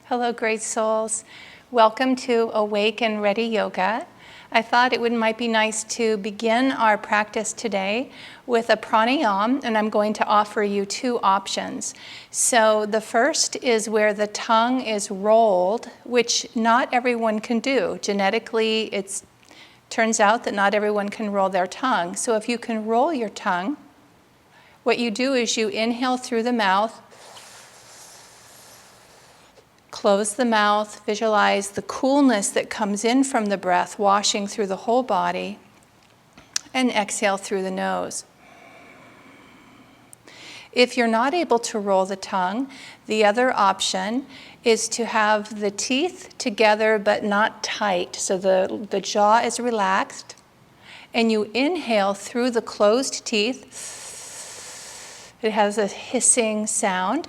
Hello, great souls. Welcome to Awake and Ready Yoga. I thought might be nice to begin our practice today with a pranayama, and I'm going to offer you two options. So the first is where the tongue is rolled, which not everyone can do. Genetically, it turns out that not everyone can roll their tongue. So if you can roll your tongue, what you do is you inhale through the mouth, close the mouth, visualize the coolness that comes in from the breath washing through the whole body, and exhale through the nose. If you're not able to roll the tongue, the other option is to have the teeth together but not tight. So the jaw is relaxed, and you inhale through the closed teeth. It has a hissing sound.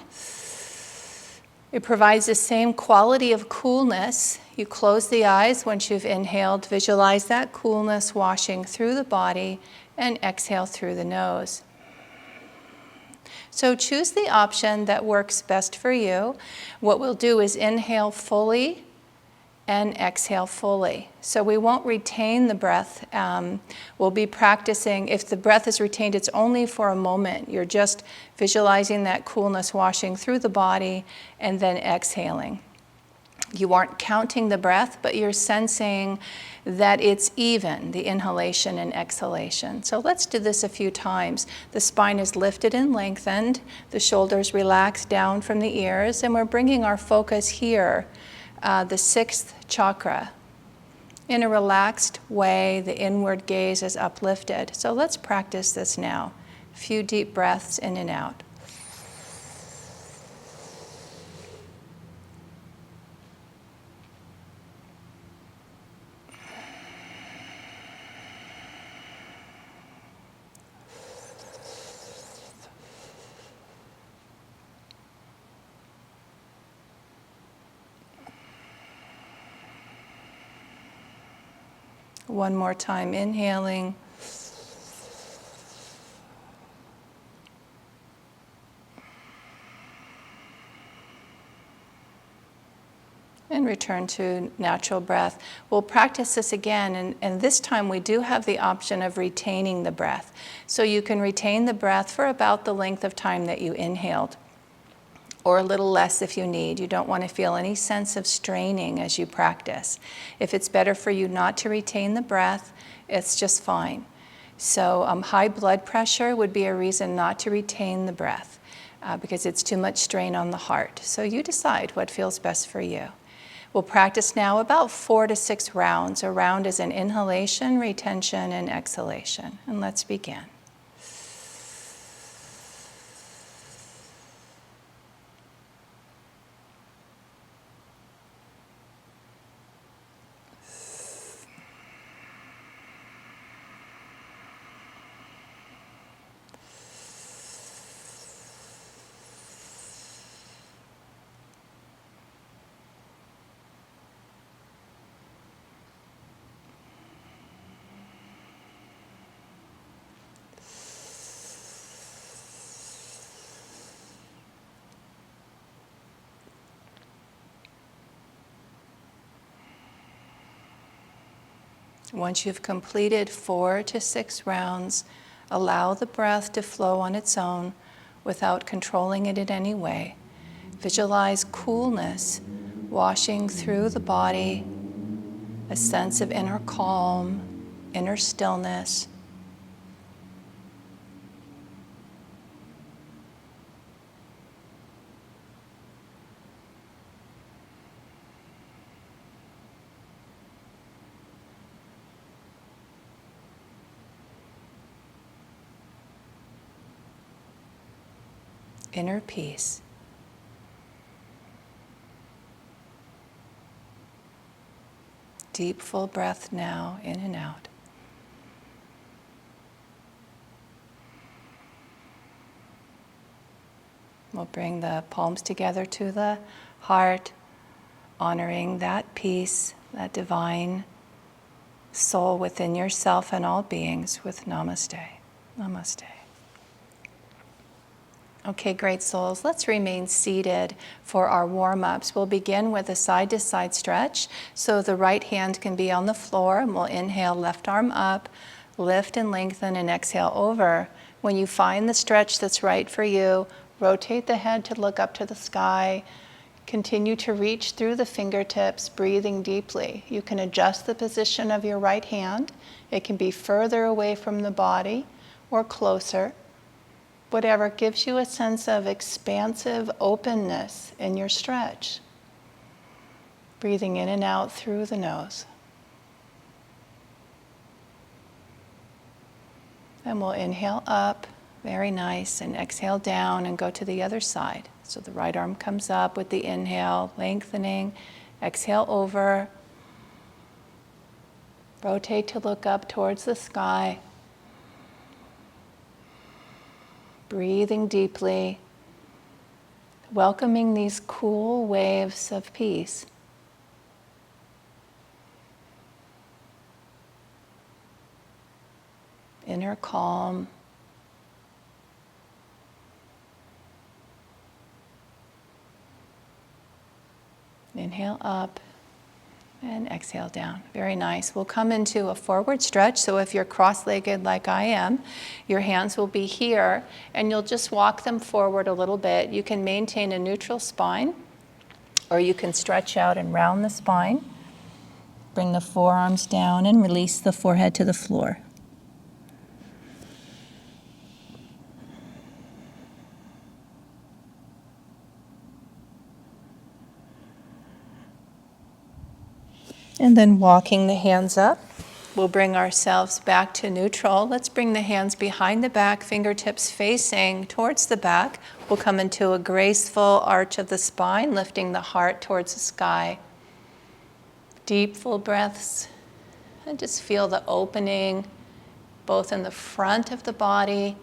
It provides the same quality of coolness. You close the eyes once you've inhaled, visualize that coolness washing through the body, and exhale through the nose. So choose the option that works best for you. What we'll do is inhale fully and exhale fully. So we won't retain the breath. We'll be practicing, if the breath is retained, it's only for a moment. You're just visualizing that coolness washing through the body and then exhaling. You aren't counting the breath, but you're sensing that it's even, the inhalation and exhalation. So let's do this a few times. The spine is lifted and lengthened, the shoulders relax down from the ears, and we're bringing our focus here, the sixth chakra. In a relaxed way, the inward gaze is uplifted. So let's practice this now. A few deep breaths in and out. One more time, inhaling. And return to natural breath. We'll practice this again, and this time we do have the option of retaining the breath. So you can retain the breath for about the length of time that you inhaled, or a little less if you need. You don't want to feel any sense of straining as you practice. If it's better for you not to retain the breath, it's just fine. So high blood pressure would be a reason not to retain the breath because it's too much strain on the heart. So you decide what feels best for you. We'll practice now about 4 to 6 rounds. A round is an inhalation, retention, and exhalation. And let's begin. Once you've completed 4 to 6 rounds, allow the breath to flow on its own without controlling it in any way. Visualize coolness washing through the body, a sense of inner calm, inner stillness. Inner peace. Deep, full breath now, in and out. We'll bring the palms together to the heart, honoring that peace, that divine soul within yourself and all beings with Namaste. Namaste. Okay, great souls. Let's remain seated for our warm-ups. We'll begin with a side-to-side stretch. So the right hand can be on the floor, and we'll inhale, left arm up, lift and lengthen, and exhale over. When you find the stretch that's right for you, rotate the head to look up to the sky. Continue to reach through the fingertips, breathing deeply. You can adjust the position of your right hand. It can be further away from the body or closer. Whatever gives you a sense of expansive openness in your stretch. Breathing in and out through the nose. And we'll inhale up, very nice, and exhale down and go to the other side. So the right arm comes up with the inhale, lengthening, exhale over. Rotate to look up towards the sky. Breathing deeply, welcoming these cool waves of peace. Inner calm. Inhale up and exhale down. Very nice. We'll come into a forward stretch. So if you're cross-legged like I am, your hands will be here and you'll just walk them forward a little bit. You can maintain a neutral spine, or you can stretch out and round the spine. Bring the forearms down and release the forehead to the floor. And then walking the hands up, we'll bring ourselves back to neutral. Let's bring the hands behind the back, fingertips facing towards the back. We'll come into a graceful arch of the spine, lifting the heart towards the sky. Deep, full breaths. And just feel the opening, both in the front of the body,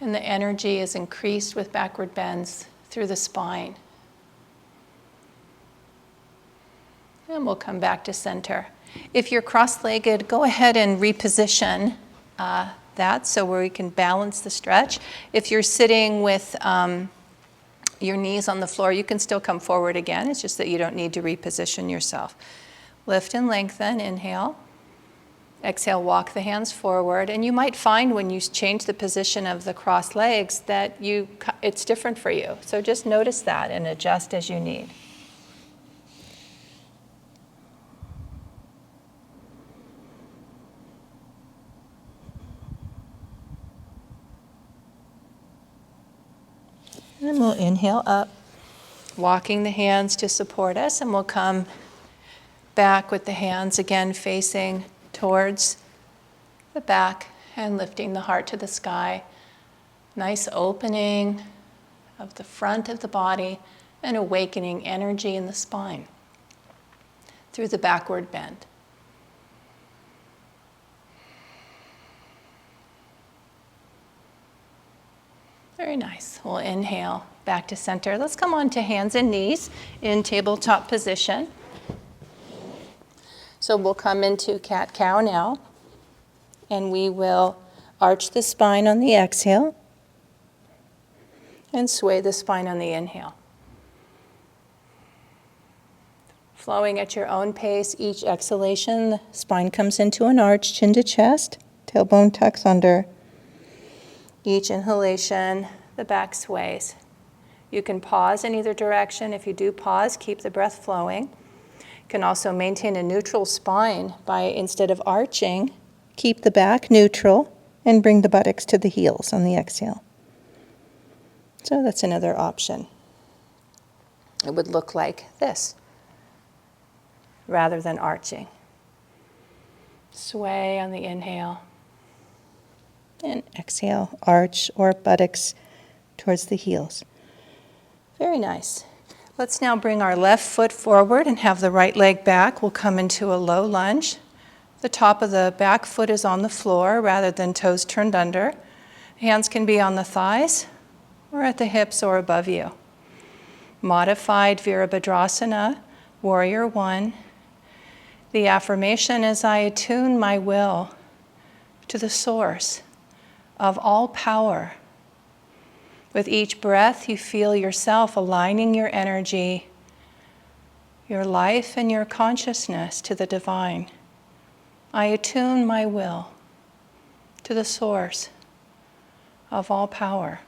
and the energy is increased with backward bends through the spine. And we'll come back to center. If you're cross-legged, go ahead and reposition that so where we can balance the stretch. If you're sitting with your knees on the floor, you can still come forward again. It's just that you don't need to reposition yourself. Lift and lengthen, inhale. Exhale, walk the hands forward. And you might find when you change the position of the crossed legs that it's different for you. So just notice that and adjust as you need. And we'll inhale up, walking the hands to support us, and we'll come back with the hands again facing towards the back and lifting the heart to the sky. Nice opening of the front of the body and awakening energy in the spine through the backward bend. Very nice. We'll inhale back to center. Let's come on to hands and knees in tabletop position. So we'll come into cat-cow now, and we will arch the spine on the exhale and sway the spine on the inhale. Flowing at your own pace, each exhalation, the spine comes into an arch, chin to chest, tailbone tucks under. Each inhalation, the back sways. You can pause in either direction. If you do pause, keep the breath flowing. You can also maintain a neutral spine by, instead of arching, keep the back neutral and bring the buttocks to the heels on the exhale. So that's another option. It would look like this rather than arching. Sway on the inhale. And exhale, arch or buttocks towards the heels. Very nice. Let's now bring our left foot forward and have the right leg back. We'll come into a low lunge. The top of the back foot is on the floor rather than toes turned under. Hands can be on the thighs or at the hips or above you. Modified Virabhadrasana, Warrior One. The affirmation is, I attune my will to the source of all power With each breath, you feel yourself aligning your energy, your life, and your consciousness to the divine. I attune my will to the source of all power.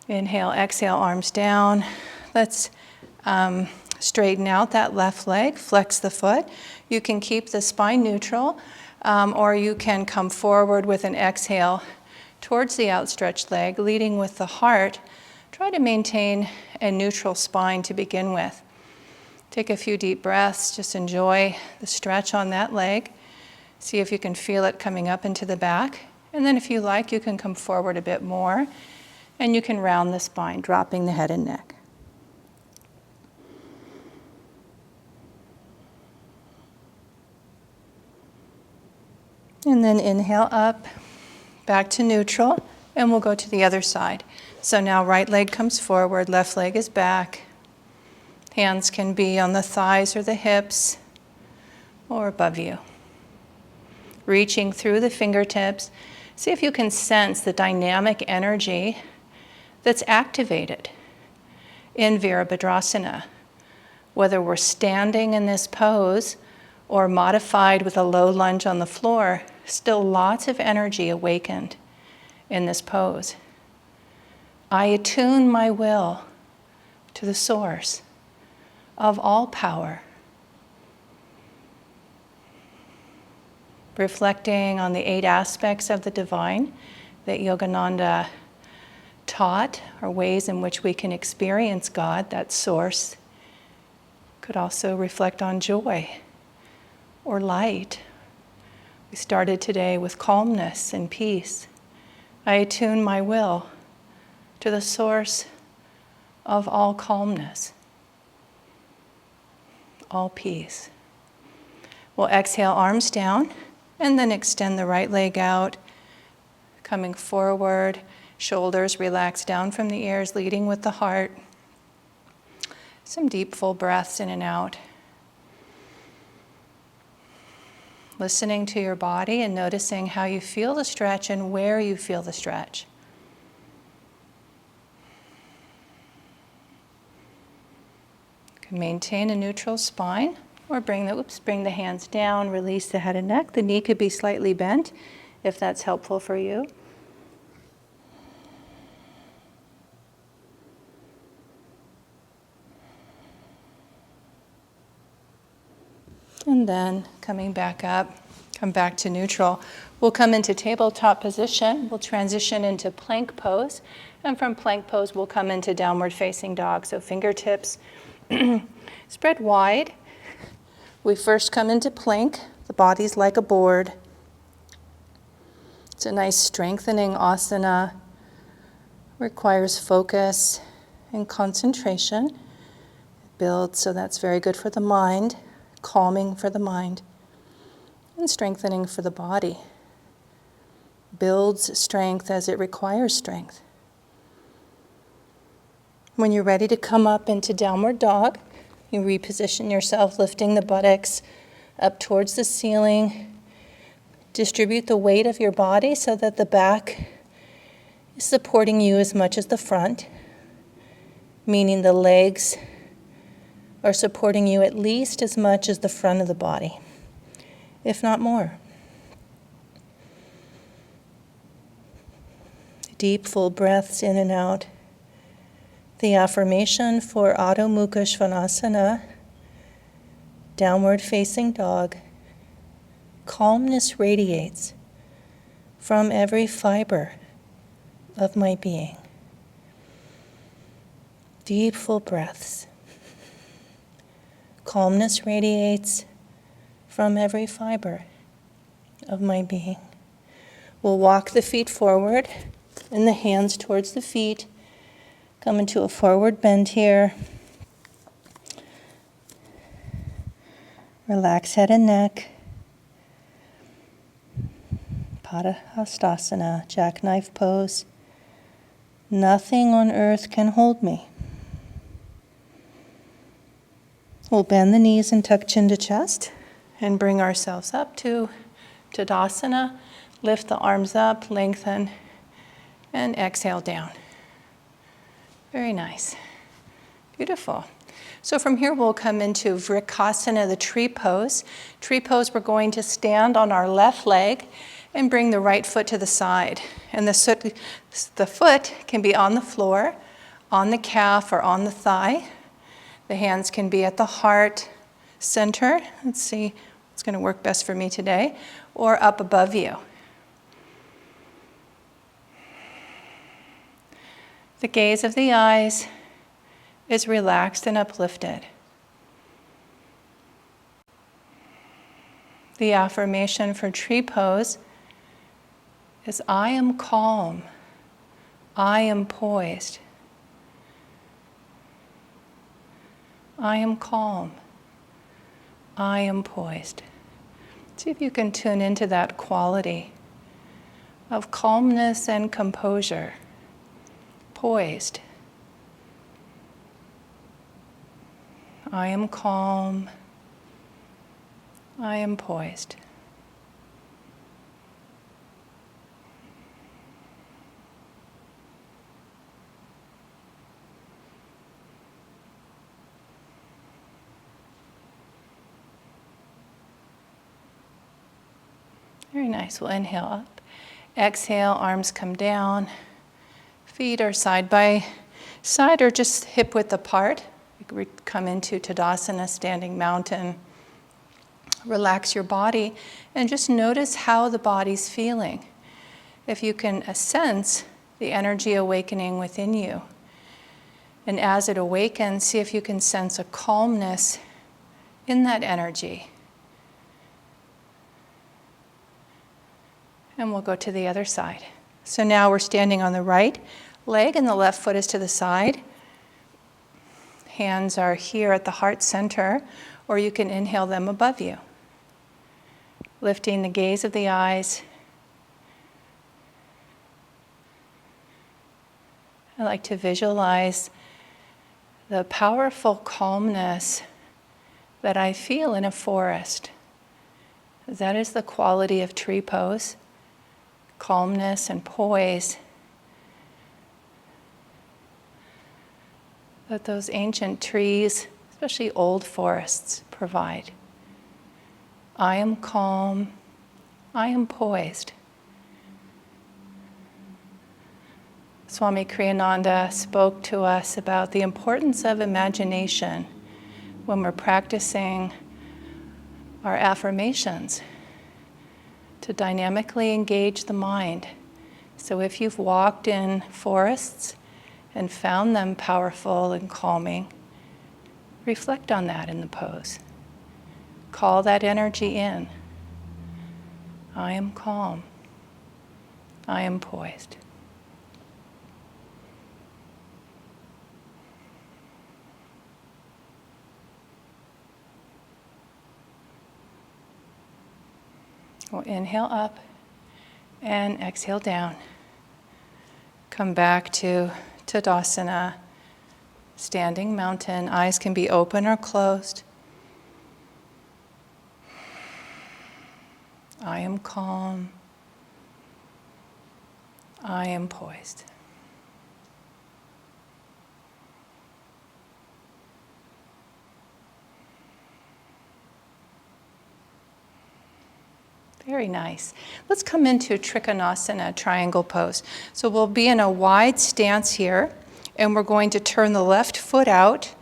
Inhale, exhale, arms down. Let's straighten out that left leg, flex the foot. You can keep the spine neutral, or you can come forward with an exhale towards the outstretched leg, leading with the heart. Try to maintain a neutral spine to begin with. Take a few deep breaths, just enjoy the stretch on that leg. See if you can feel it coming up into the back. And then if you like, you can come forward a bit more, and you can round the spine, dropping the head and neck. And then inhale up, back to neutral, and we'll go to the other side. So now right leg comes forward, left leg is back. Hands can be on the thighs or the hips or above you. Reaching through the fingertips, see if you can sense the dynamic energy that's activated in Virabhadrasana. Whether we're standing in this pose or modified with a low lunge on the floor, still lots of energy awakened in this pose. I attune my will to the source of all power. Reflecting on the 8 aspects of the divine that Yogananda taught, or ways in which we can experience God, that source. Could also reflect on joy or light. We started today with calmness and peace. I attune my will to the source of all calmness, all peace. We'll exhale, arms down, and then extend the right leg out, coming forward, shoulders relax down from the ears, leading with the heart. Some deep, full breaths in and out. Listening to your body and noticing how you feel the stretch and where you feel the stretch. You can maintain a neutral spine, or bring the hands down, release the head and neck. The knee could be slightly bent if that's helpful for you. And then coming back up, come back to neutral. We'll come into tabletop position. We'll transition into plank pose. And from plank pose, we'll come into downward facing dog. So fingertips spread wide. We first come into plank. The body's like a board. It's a nice strengthening asana. Requires focus and concentration. It builds, so that's very good for the mind. Calming for the mind, and strengthening for the body. Builds strength as it requires strength. When you're ready to come up into downward dog, you reposition yourself, lifting the buttocks up towards the ceiling. Distribute the weight of your body so that the back is supporting you as much as the front, meaning the legs are supporting you at least as much as the front of the body, if not more. Deep, full breaths in and out. The affirmation for Adho Mukha Svanasana, downward facing dog. Calmness radiates from every fiber of my being. Deep, full breaths. Calmness radiates from every fiber of my being. We'll walk the feet forward and the hands towards the feet. Come into a forward bend here. Relax head and neck. Padahastasana, jackknife pose. Nothing on earth can hold me. We'll bend the knees and tuck chin to chest and bring ourselves up to Tadasana. Lift the arms up, lengthen, and exhale down. Very nice. Beautiful. So from here we'll come into Vivekasana, the tree pose. Tree pose, we're going to stand on our left leg and bring the right foot to the side. And the foot can be on the floor, on the calf, or on the thigh. The hands can be at the heart center. Let's see what's going to work best for me today. Or up above you. The gaze of the eyes is relaxed and uplifted. The affirmation for tree pose is I am calm, I am poised. I am calm, I am poised. See if you can tune into that quality of calmness and composure, poised. I am calm, I am poised. Very nice. We'll inhale up. Exhale, arms come down. Feet are side by side or just hip width apart. We come into Tadasana, standing mountain. Relax your body and just notice how the body's feeling. If you can sense the energy awakening within you. And as it awakens, see if you can sense a calmness in that energy. And we'll go to the other side. So now we're standing on the right leg and the left foot is to the side. Hands are here at the heart center, or you can inhale them above you. Lifting the gaze of the eyes. I like to visualize the powerful calmness that I feel in a forest. That is the quality of tree pose, calmness and poise. That those ancient trees, especially old forests, provide. I am calm, I am poised. Swami Kriyananda spoke to us about the importance of imagination when we're practicing our affirmations to dynamically engage the mind. So if you've walked in forests and found them powerful and calming, reflect on that in the pose. Call that energy in. I am calm. I am poised. We'll inhale up and exhale down. Come back to Tadasana, standing mountain. Eyes can be open or closed. I am calm. I am poised. Very nice. Let's come into Trikonasana, triangle pose. So we'll be in a wide stance here, and we're going to turn the left foot out,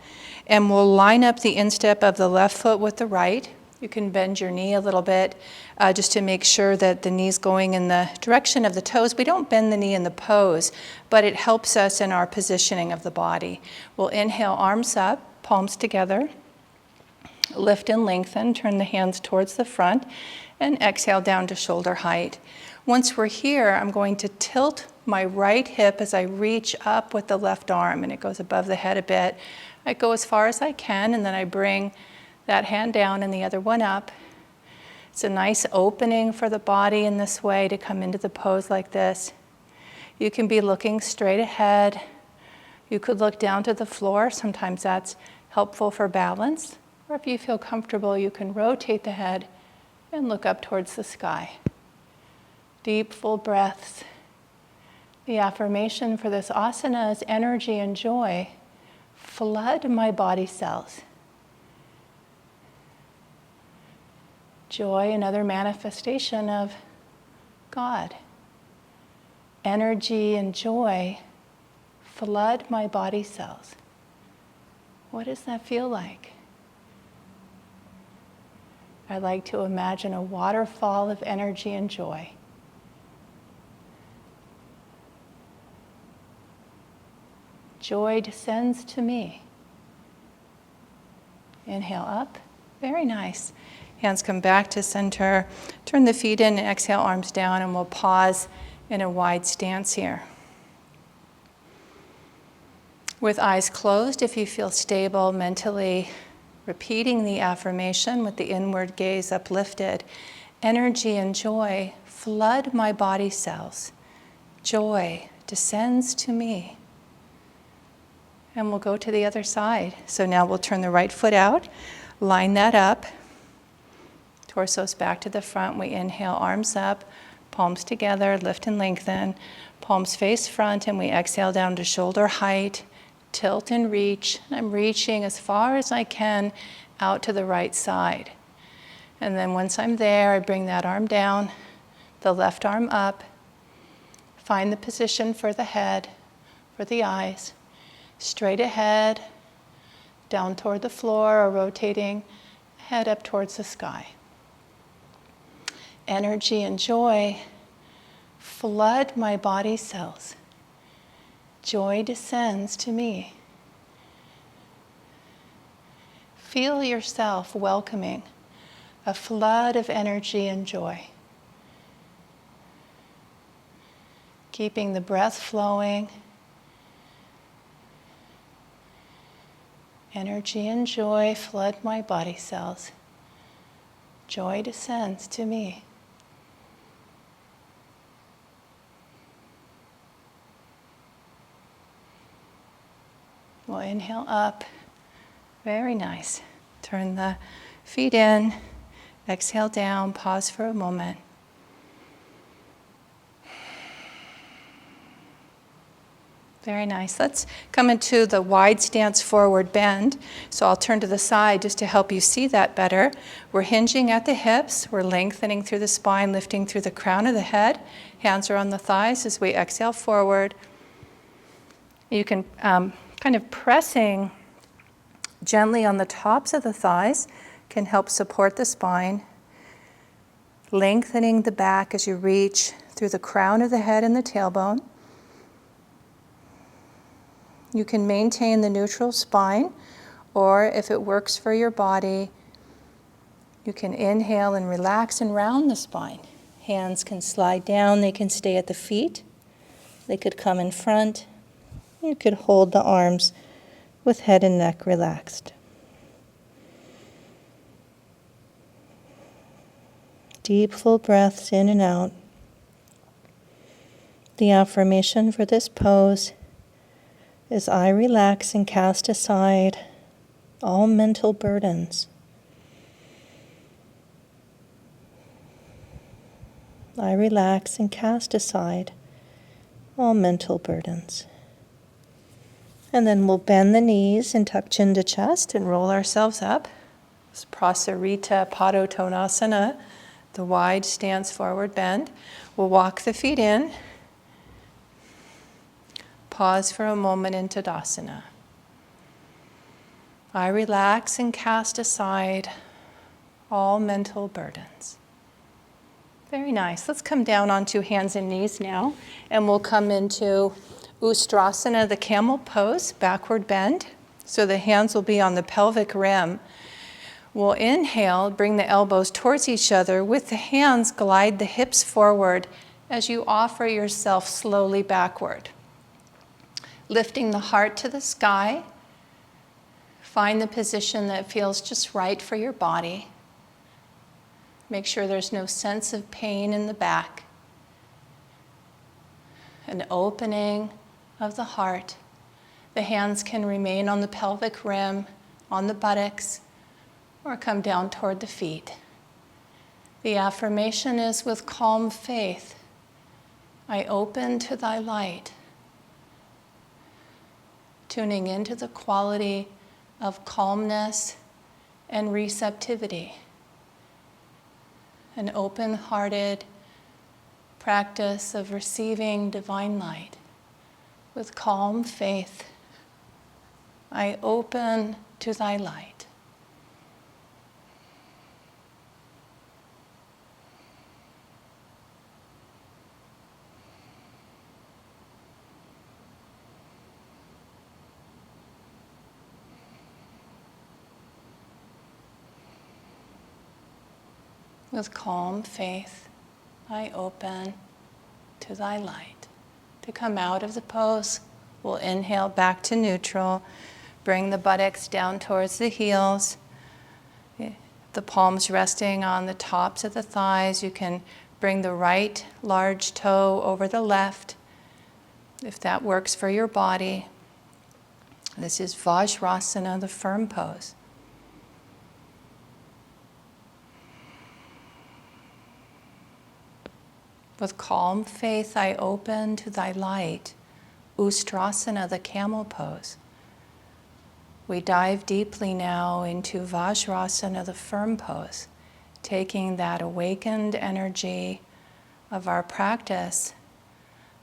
and we'll line up the instep of the left foot with the right. You can bend your knee a little bit just to make sure that the knee's going in the direction of the toes. We don't bend the knee in the pose, but it helps us in our positioning of the body. We'll inhale, arms up, palms together. Lift and lengthen, turn the hands towards the front, and exhale down to shoulder height. Once we're here, I'm going to tilt my right hip as I reach up with the left arm, and it goes above the head a bit. I go as far as I can, and then I bring that hand down and the other one up. It's a nice opening for the body in this way to come into the pose like this. You can be looking straight ahead. You could look down to the floor. Sometimes that's helpful for balance. Or if you feel comfortable, you can rotate the head and look up towards the sky. Deep, full breaths. The affirmation for this asana is energy and joy flood my body cells. Joy, another manifestation of God. Energy and joy flood my body cells. What does that feel like? I like to imagine a waterfall of energy and joy. Joy descends to me. Inhale up. Very nice. Hands come back to center. Turn the feet in and exhale, arms down, and we'll pause in a wide stance here. With eyes closed, if you feel stable mentally, repeating the affirmation with the inward gaze uplifted, energy and joy flood my body cells. Joy descends to me. And we'll go to the other side. So now we'll turn the right foot out, line that up, torso's back to the front. We inhale, arms up, palms together, lift and lengthen, palms face front, and we exhale down to shoulder height, tilt and reach. I'm reaching as far as I can out to the right side. And then once I'm there, I bring that arm down, the left arm up, find the position for the head, for the eyes. Straight ahead, down toward the floor, or rotating head up towards the sky. Energy and joy flood my body cells. Joy descends to me. Feel yourself welcoming a flood of energy and joy. Keeping the breath flowing. Energy and joy flood my body cells. Joy descends to me. We'll inhale up. Very nice. Turn the feet in. Exhale down. Pause for a moment. Very nice. Let's come into the wide stance forward bend. So I'll turn to the side just to help you see that better. We're hinging at the hips. We're lengthening through the spine, lifting through the crown of the head. Hands are on the thighs as we exhale forward. You can kind of pressing gently on the tops of the thighs can help support the spine. Lengthening the back as you reach through the crown of the head and the tailbone. You can maintain the neutral spine, or if it works for your body, you can inhale and relax and round the spine. Hands can slide down, they can stay at the feet. They could come in front. You could hold the arms with head and neck relaxed. Deep, full breaths in and out. The affirmation for this pose is I relax and cast aside all mental burdens. I relax and cast aside all mental burdens. And then we'll bend the knees and tuck chin to chest and roll ourselves up. It's Prasarita Padottanasana, the wide stance forward bend. We'll walk the feet in. Pause for a moment in Tadasana. I relax and cast aside all mental burdens. Very nice. Let's come down onto hands and knees now, and we'll come into Ustrasana, the camel pose, backward bend. So the hands will be on the pelvic rim. We'll inhale, bring the elbows towards each other. With the hands, glide the hips forward as you offer yourself slowly backward. Lifting the heart to the sky. Find the position that feels just right for your body. Make sure there's no sense of pain in the back. An opening of the heart. The hands can remain on the pelvic rim, on the buttocks, or come down toward the feet. The affirmation is with calm faith. I open to thy light, tuning into the quality of calmness and receptivity, an open-hearted practice of receiving divine light. With calm faith, I open to thy light. With calm faith, I open to thy light. To come out of the pose, we'll inhale back to neutral. Bring the buttocks down towards the heels. The palms resting on the tops of the thighs. You can bring the right large toe over the left, if that works for your body. This is Vajrasana, the firm pose. With calm faith, I open to thy light. Ustrasana, the camel pose. We dive deeply now into Vajrasana, the firm pose, taking that awakened energy of our practice,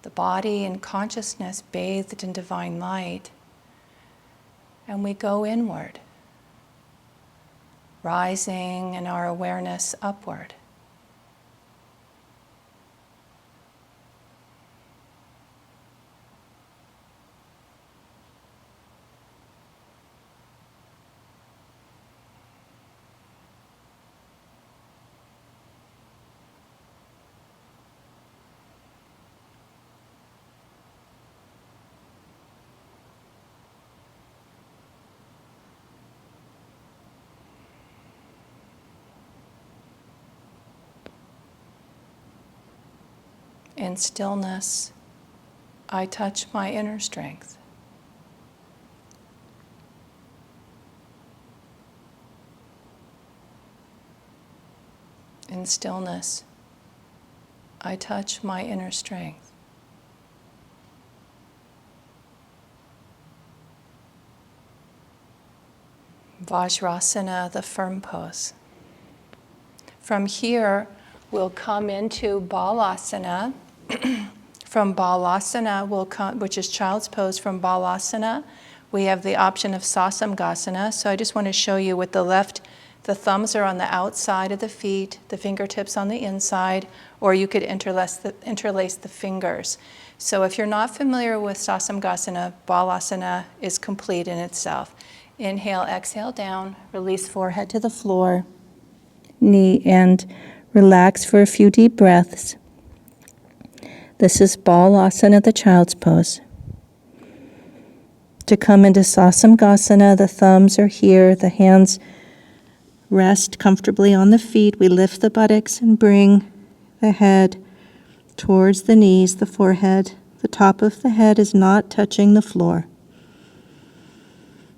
the body and consciousness bathed in divine light, and we go inward, rising in our awareness upward. In stillness, I touch my inner strength. In stillness, I touch my inner strength. Vajrasana, the firm pose. From here, we'll come into Balasana. From Balasana, we'll come, which is child's pose. From Balasana, we have the option of Sasamgasana. So I just want to show you with the left, the thumbs are on the outside of the feet, the fingertips on the inside, or you could interlace the fingers. So if you're not familiar with Sasamgasana, Balasana is complete in itself. Inhale, exhale down, release forehead to the floor, knee, and relax for a few deep breaths. This is Balasana, the child's pose. To come into Sasamgasana, the thumbs are here, the hands rest comfortably on the feet. We lift the buttocks and bring the head towards the knees, the forehead. The top of the head is not touching the floor.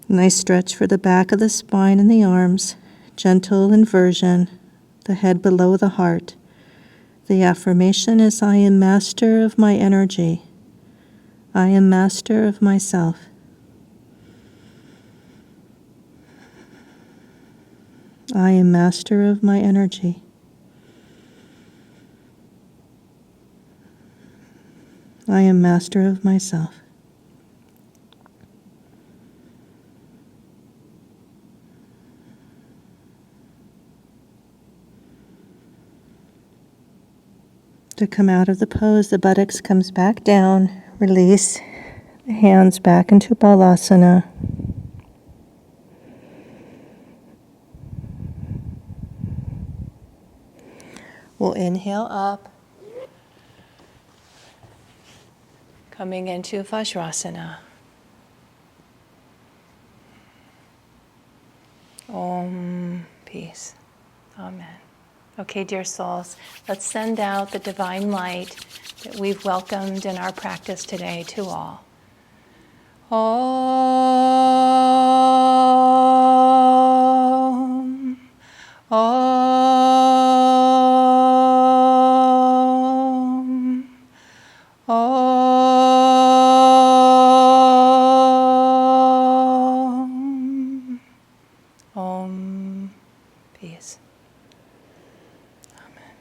Nice stretch for the back of the spine and the arms. Gentle inversion, the head below the heart. The affirmation is, I am master of my energy. I am master of myself. I am master of my energy. I am master of myself. To come out of the pose, the buttocks comes back down. Release the hands back into Balasana. We'll inhale up, coming into Vajrasana. Om, peace. Amen. Okay, dear souls, let's send out the divine light that we've welcomed in our practice today to all. Om. Om. Peace. Amen.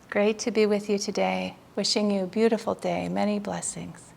Great to be with you today. Wishing you a beautiful day. Many blessings.